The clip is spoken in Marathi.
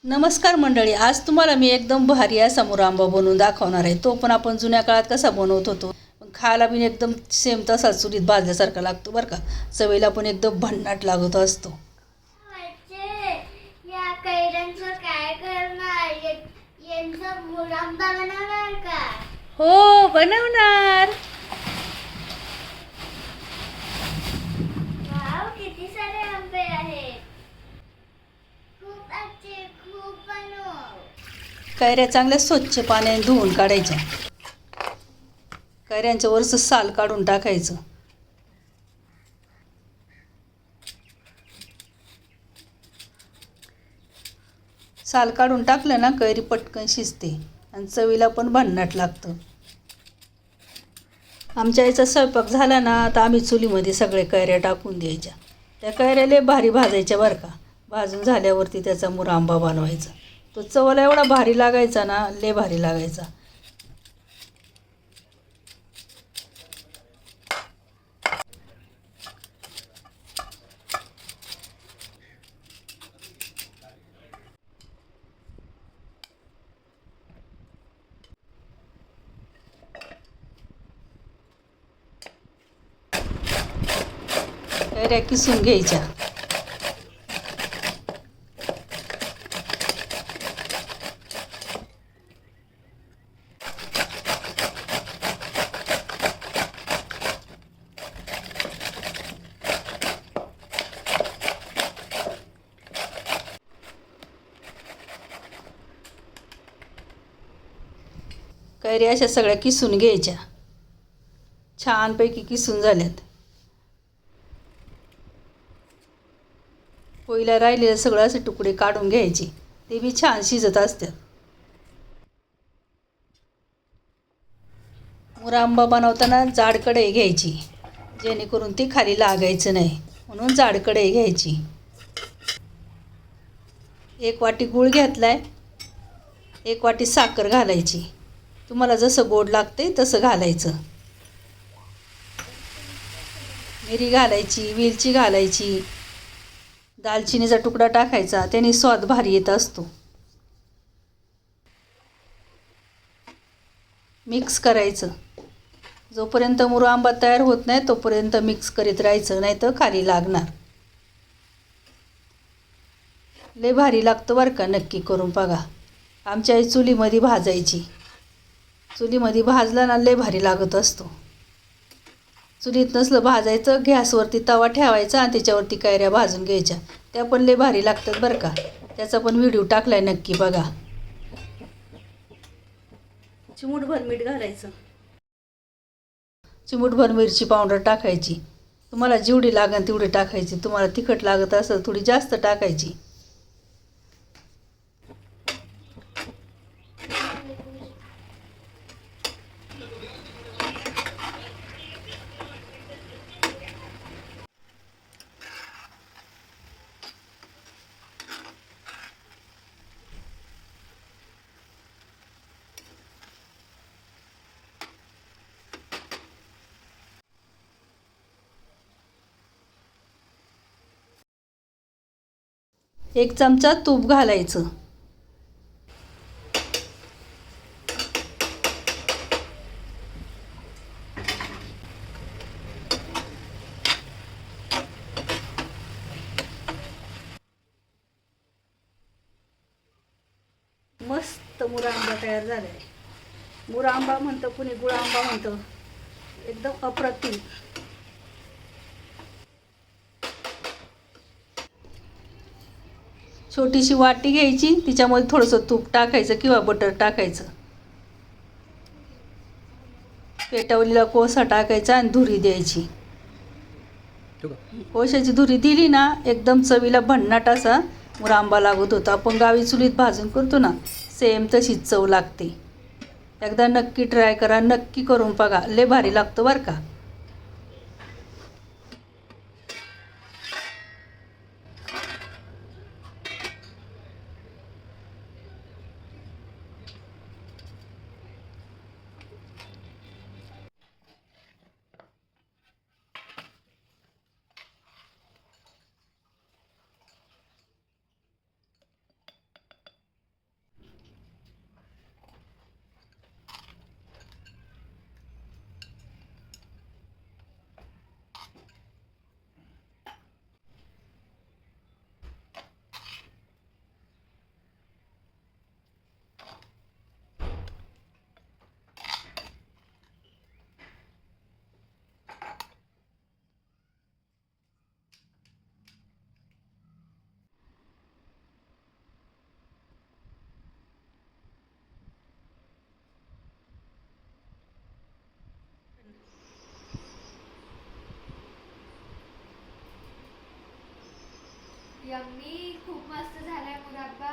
नमस्कार मंडळी, आज तुम्हाला मी एकदम भारी असा मुरांबा बनवून दाखवणार आहे. तो पण आपण जुन्या काळात कसा बनवत होतो, पण खायला पण एकदम सेम तसा चुलीत भाजल्यासारखा लागतो बरं का. चवीला पण एकदम भन्नाट लागत असतो. या कैऱ्यांचं काय करणार? यांचा मुरांबा बनवणार का? हो, बनवणार. वाव, किती सारे आंबे आहेत. खूप अच्छे, खूप बनव. कैऱ्या चांगल्या स्वच्छ पाण्याने धुवून काढायच्या. कैऱ्यांच्या वरचं साल काढून टाकायचं. साल काढून टाकलं ना, कैरी पटकन शिजते आणि चवीला पण भन्नाट लागतं. आमच्या आईचा स्वयंपाक झाला ना, आता आम्ही चुलीमध्ये सगळे कैऱ्या टाकून द्यायच्या. त्या कैऱ्या लय भारी भाजायच्या बरं का. भाजून झाल्यावरती त्याचा मुरांबा बनवायचा. तो चवला एवढा भारी लागायचा ना, लय भारी लागायचा. कैऱ्या किसून घ्यायच्या. कैऱ्या अशा सगळ्या किसून घ्यायच्या. छानपैकी किसून झाल्यात. पोळीला राहिलेलं सगळं असे तुकडे काढून घ्यायचे. ते बी छान शिजत असतात. मुरांबा बनवताना जाड कढई घ्यायची, जेणेकरून ती खाली लागायचं नाही, म्हणून जाड कढई घ्यायची. 1 वाटी गूळ घेतलाय. 1 वाटी साखर घालायची. तुम्हाला जसं गोड लागते तसं घालायचं. मिरी घालायची, वेलची घालायची, दालचिनीचा तुकडा टाकायचा, त्याने स्वाद भारी येत असतो. मिक्स करायचं. जोपर्यंत मुरंबा तयार होत नाही तोपर्यंत मिक्स करीत राहायचं, नाही तर खाली लागणार. लय भारी लागतं बरं का, नक्की करून बघा. आमच्या आई चुलीमध्ये भाजायची. चुलीमध्ये भाजला ना लय भारी लागत असतो. चुलीत नसलं भाजायचं, गॅसवरती तवा ठेवायचा आणि त्याच्यावरती कैऱ्या भाजून घ्यायच्या. त्या पण लय भारी लागतात बरं का. त्याचा पण व्हिडिओ टाकलाय, नक्की बघा. चिमूटभर मीठ घालायचं. चिमूटभर मिरची पावडर टाकायची. तुम्हाला जेवढी लागेल तेवढी टाकायची. तुम्हाला तिखट लागत असेल थोडी जास्त टाकायची. एक चमचा तूप घालायचं. मस्त मुरांबा तयार झालाय. मुरांबा म्हणतं, कुणी गुळांबा म्हणतं. एकदम अप्रतिम. छोटीशी वाटी घ्यायची, तिच्यामध्ये थोडंसं तूप टाकायचं किंवा बटर टाकायचं. पेटवलेला कोळसा टाकायचा आणि धुरी द्यायची. कोळशाची धुरी दिली ना, एकदम चवीला भन्नाट असा मुरांबा लागत होता. आपण गावी चुलीत भाजून करतो ना, सेम तशीच चव लागते. एकदा नक्की ट्राय करा, नक्की करून बघा. लय भारी लागतं बरं का. यम्मी खूप मस्त झालाय मुराब्बा.